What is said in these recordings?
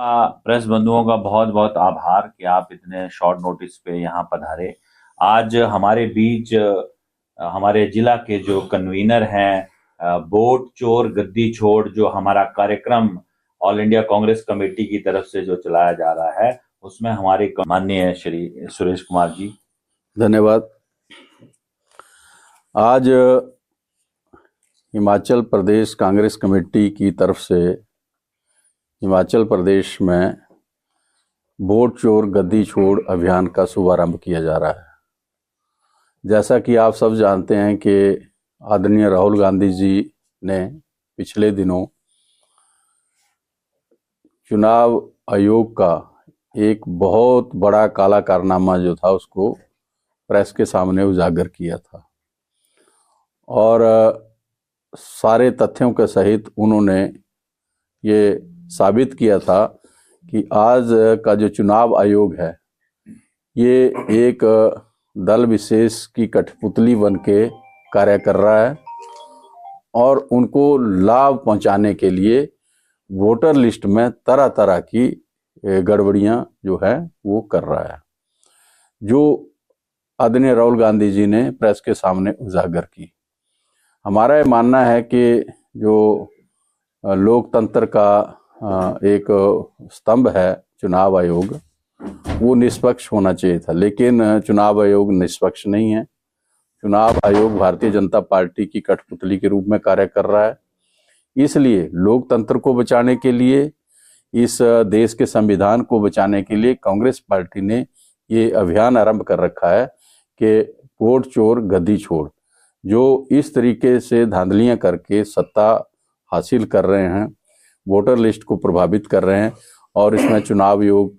Press बंधुओं का बहुत बहुत आभार कि आप इतने शॉर्ट नोटिस पे यहाँ पधारे। आज हमारे बीच हमारे जिला के जो कन्वीनर हैं, वोट चोर गद्दी छोड़, जो हमारा कार्यक्रम ऑल इंडिया कांग्रेस कमेटी की तरफ से जो चलाया जा रहा है, उसमें हमारे माननीय श्री सुरेश कुमार जी। धन्यवाद। आज हिमाचल प्रदेश कांग्रेस कमेटी की तरफ से हिमाचल प्रदेश में वोट चोर गद्दी छोड़ अभियान का शुभारंभ किया जा रहा है। जैसा कि आप सब जानते हैं कि आदरणीय राहुल गांधी जी ने पिछले दिनों चुनाव आयोग का एक बहुत बड़ा काला कारनामा जो था उसको प्रेस के सामने उजागर किया था और सारे तथ्यों के सहित उन्होंने ये साबित किया था कि आज का जो चुनाव आयोग है ये एक दल विशेष की कठपुतली बन के कार्य कर रहा है और उनको लाभ पहुंचाने के लिए वोटर लिस्ट में तरह तरह की गड़बड़ियां जो है वो कर रहा है, जो आदरणीय राहुल गांधी जी ने प्रेस के सामने उजागर की। हमारा ये मानना है कि जो लोकतंत्र का एक स्तंभ है चुनाव आयोग, वो निष्पक्ष होना चाहिए था, लेकिन चुनाव आयोग निष्पक्ष नहीं है। चुनाव आयोग भारतीय जनता पार्टी की कठपुतली के रूप में कार्य कर रहा है। इसलिए लोकतंत्र को बचाने के लिए, इस देश के संविधान को बचाने के लिए कांग्रेस पार्टी ने ये अभियान आरंभ कर रखा है कि वोट चोर गद्दी छोड़, जो इस तरीके से धांधलियां करके सत्ता हासिल कर रहे हैं, वोटर लिस्ट को प्रभावित कर रहे हैं और इसमें चुनाव आयोग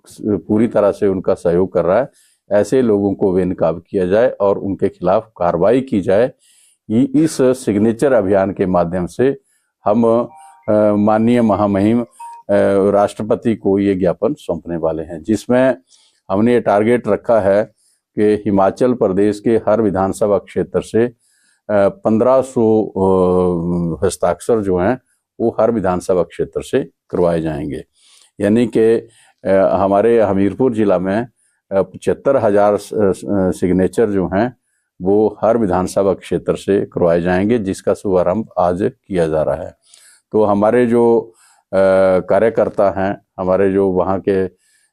पूरी तरह से उनका सहयोग कर रहा है, ऐसे लोगों को बेनकाब किया जाए और उनके खिलाफ कार्रवाई की जाए। इस सिग्नेचर अभियान के माध्यम से हम माननीय महामहिम राष्ट्रपति को ये ज्ञापन सौंपने वाले हैं, जिसमें हमने ये टारगेट रखा है कि हिमाचल प्रदेश के हर विधानसभा क्षेत्र से 1500 हस्ताक्षर जो हैं वो हर विधानसभा क्षेत्र से करवाए जाएंगे। यानी कि हमारे हमीरपुर जिला में 75,000 सिग्नेचर जो हैं वो हर विधानसभा क्षेत्र से करवाए जाएंगे, जिसका शुभारंभ आज किया जा रहा है। तो हमारे जो कार्यकर्ता हैं, हमारे जो वहाँ के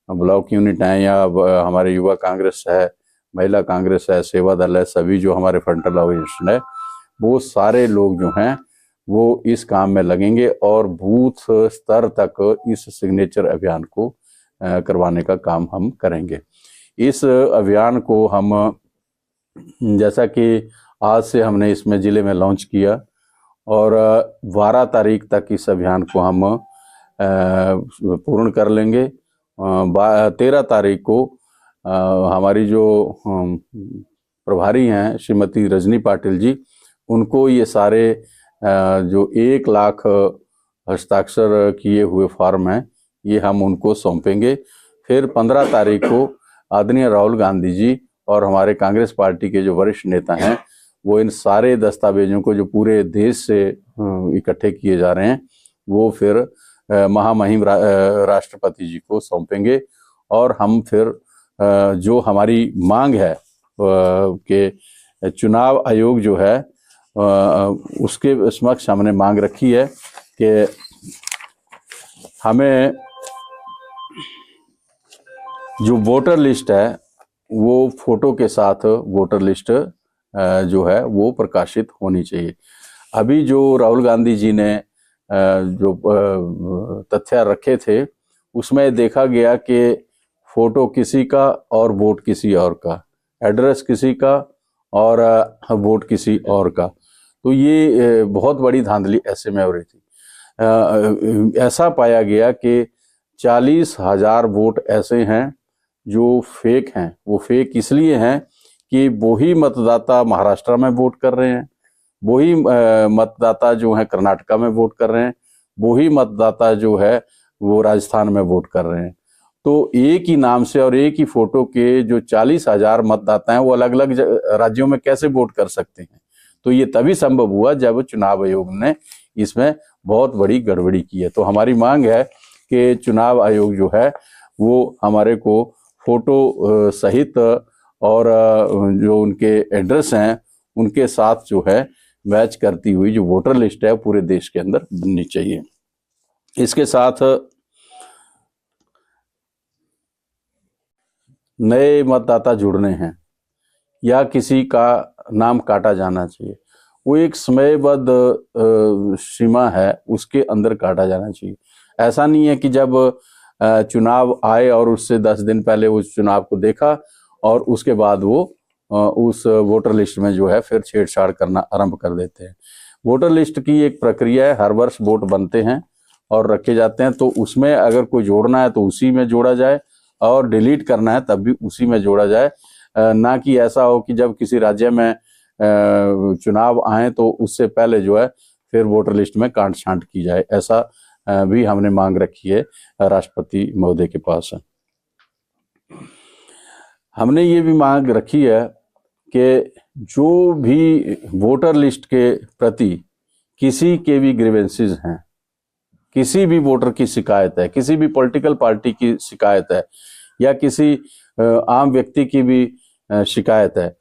ब्लॉक यूनिट हैं या हमारे युवा कांग्रेस है, महिला कांग्रेस है, सेवा दल है, सभी जो हमारे फ्रंटल ऑर्गेनाइजेशन है, वो सारे लोग जो हैं वो इस काम में लगेंगे और बूथ स्तर तक इस सिग्नेचर अभियान को करवाने का काम हम करेंगे। इस अभियान को हम, जैसा कि आज से हमने इसमें ज़िले में लॉन्च किया और 12 तारीख तक इस अभियान को हम पूर्ण कर लेंगे। 13 तारीख को हमारी जो प्रभारी हैं श्रीमती रजनी पाटिल जी, उनको ये सारे जो 1 लाख हस्ताक्षर किए हुए फॉर्म हैं ये हम उनको सौंपेंगे। फिर 15 तारीख को आदरणीय राहुल गांधी जी और हमारे कांग्रेस पार्टी के जो वरिष्ठ नेता हैं वो इन सारे दस्तावेजों को जो पूरे देश से इकट्ठे किए जा रहे हैं वो फिर महामहिम राष्ट्रपति जी को सौंपेंगे और हम फिर जो हमारी मांग है कि चुनाव आयोग जो है उसके समक्ष हमने मांग रखी है कि हमें जो वोटर लिस्ट है वो फोटो के साथ वोटर लिस्ट जो है वो प्रकाशित होनी चाहिए। अभी जो राहुल गांधी जी ने जो तथ्य रखे थे उसमें देखा गया कि फोटो किसी का और वोट किसी और का, एड्रेस किसी का और वोट किसी और का। तो ये बहुत बड़ी धांधली ऐसे में हो रही थी। ऐसा पाया गया कि 40,000 वोट ऐसे हैं जो फेक हैं। वो फेक इसलिए हैं कि वही मतदाता महाराष्ट्र में वोट कर रहे हैं, वही मतदाता जो है कर्नाटका में वोट कर रहे हैं, वही मतदाता जो है वो राजस्थान में वोट कर रहे हैं। तो एक ही नाम से और एक ही फोटो के जो 40,000 मतदाता हैं वो अलग अलग राज्यों में कैसे वोट कर सकते हैं? तो ये तभी संभव हुआ जब चुनाव आयोग ने इसमें बहुत बड़ी गड़बड़ी की है। तो हमारी मांग है कि चुनाव आयोग जो है वो हमारे को फोटो सहित और जो उनके एड्रेस हैं उनके साथ जो है मैच करती हुई जो वोटर लिस्ट है पूरे देश के अंदर बननी चाहिए। इसके साथ नए मतदाता जुड़ने हैं या किसी का नाम काटा जाना चाहिए, वो एक समयबद्ध सीमा है, उसके अंदर काटा जाना चाहिए। ऐसा नहीं है कि जब चुनाव आए और उससे 10 दिन पहले उस चुनाव को देखा और उसके बाद वो उस वोटर लिस्ट में जो है फिर छेड़छाड़ करना आरंभ कर देते हैं। वोटर लिस्ट की एक प्रक्रिया है, हर वर्ष वोट बनते हैं और रखे जाते हैं, तो उसमें अगर कोई जोड़ना है तो उसी में जोड़ा जाए और डिलीट करना है तब भी उसी में जोड़ा जाए। ना कि ऐसा हो कि जब किसी राज्य में चुनाव आए तो उससे पहले जो है फिर वोटर लिस्ट में काट छांट की जाए। ऐसा भी हमने मांग रखी है राष्ट्रपति महोदय के पास। हमने ये भी मांग रखी है कि जो भी वोटर लिस्ट के प्रति किसी के भी ग्रीवेंसेस हैं, किसी भी वोटर की शिकायत है, किसी भी पॉलिटिकल पार्टी की शिकायत है या किसी आम व्यक्ति की भी शिकायत है,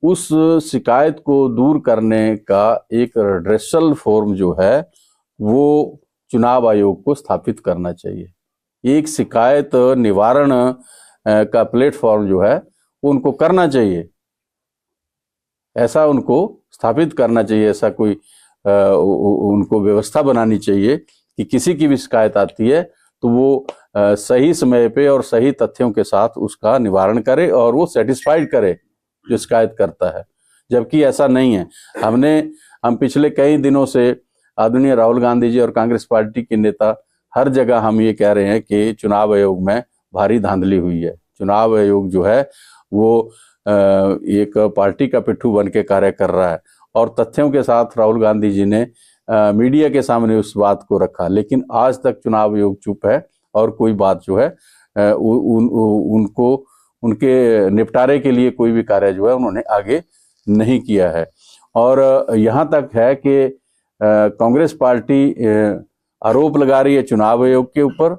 उस शिकायत को दूर करने का एक रेड्रेसल फॉर्म जो है वो चुनाव आयोग को स्थापित करना चाहिए। एक शिकायत निवारण का प्लेटफॉर्म जो है वो उनको करना चाहिए, ऐसा उनको स्थापित करना चाहिए। ऐसा कोई उनको व्यवस्था बनानी चाहिए कि किसी की भी शिकायत आती है तो वो सही समय पे और सही तथ्यों के साथ उसका निवारण करे और वो सेटिस्फाइड करे जो शिकायत करता है। जबकि ऐसा नहीं है। हम पिछले कई दिनों से आदरणीय राहुल गांधी जी और कांग्रेस पार्टी के नेता हर जगह हम ये कह रहे हैं कि चुनाव आयोग में भारी धांधली हुई है। चुनाव आयोग जो है वो एक पार्टी का पिट्ठू बन के कार्य कर रहा है और तथ्यों के साथ राहुल गांधी जी ने मीडिया के सामने उस बात को रखा, लेकिन आज तक चुनाव आयोग चुप है और कोई बात जो है उनको उनके निपटारे के लिए कोई भी कार्य जो है उन्होंने आगे नहीं किया है। और यहाँ तक है कि कांग्रेस पार्टी आरोप लगा रही है चुनाव आयोग के ऊपर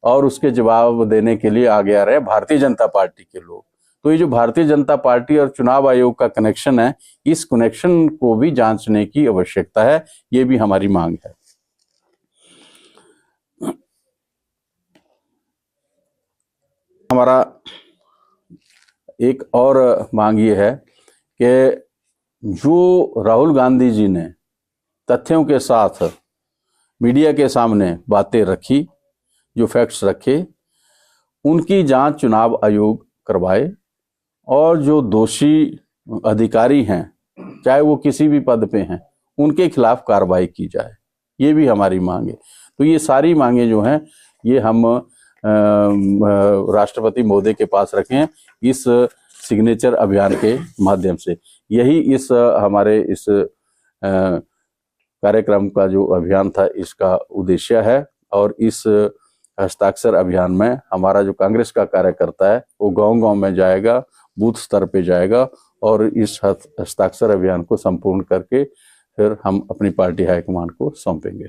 और उसके जवाब देने के लिए आगे आ रहे हैं भारतीय जनता पार्टी के लोग। तो ये जो भारतीय जनता पार्टी और चुनाव आयोग का कनेक्शन है, इस कनेक्शन को भी जांचने की आवश्यकता है, ये भी हमारी मांग है। हमारा एक और मांग ये है कि जो राहुल गांधी जी ने तथ्यों के साथ मीडिया के सामने बातें रखी, जो फैक्ट्स रखे, उनकी जांच चुनाव आयोग करवाए और जो दोषी अधिकारी हैं, चाहे वो किसी भी पद पे हैं, उनके खिलाफ कार्रवाई की जाए। ये भी हमारी मांग है। तो ये सारी मांगे जो हैं ये हम राष्ट्रपति महोदय के पास रखें इस सिग्नेचर अभियान के माध्यम से। यही इस हमारे इस कार्यक्रम का जो अभियान था इसका उद्देश्य है। और इस हस्ताक्षर अभियान में हमारा जो कांग्रेस का कार्यकर्ता है वो गांव-गांव में जाएगा, बूथ स्तर पे जाएगा और इस हस्ताक्षर अभियान को संपूर्ण करके फिर हम अपनी पार्टी हाईकमान को सौंपेंगे।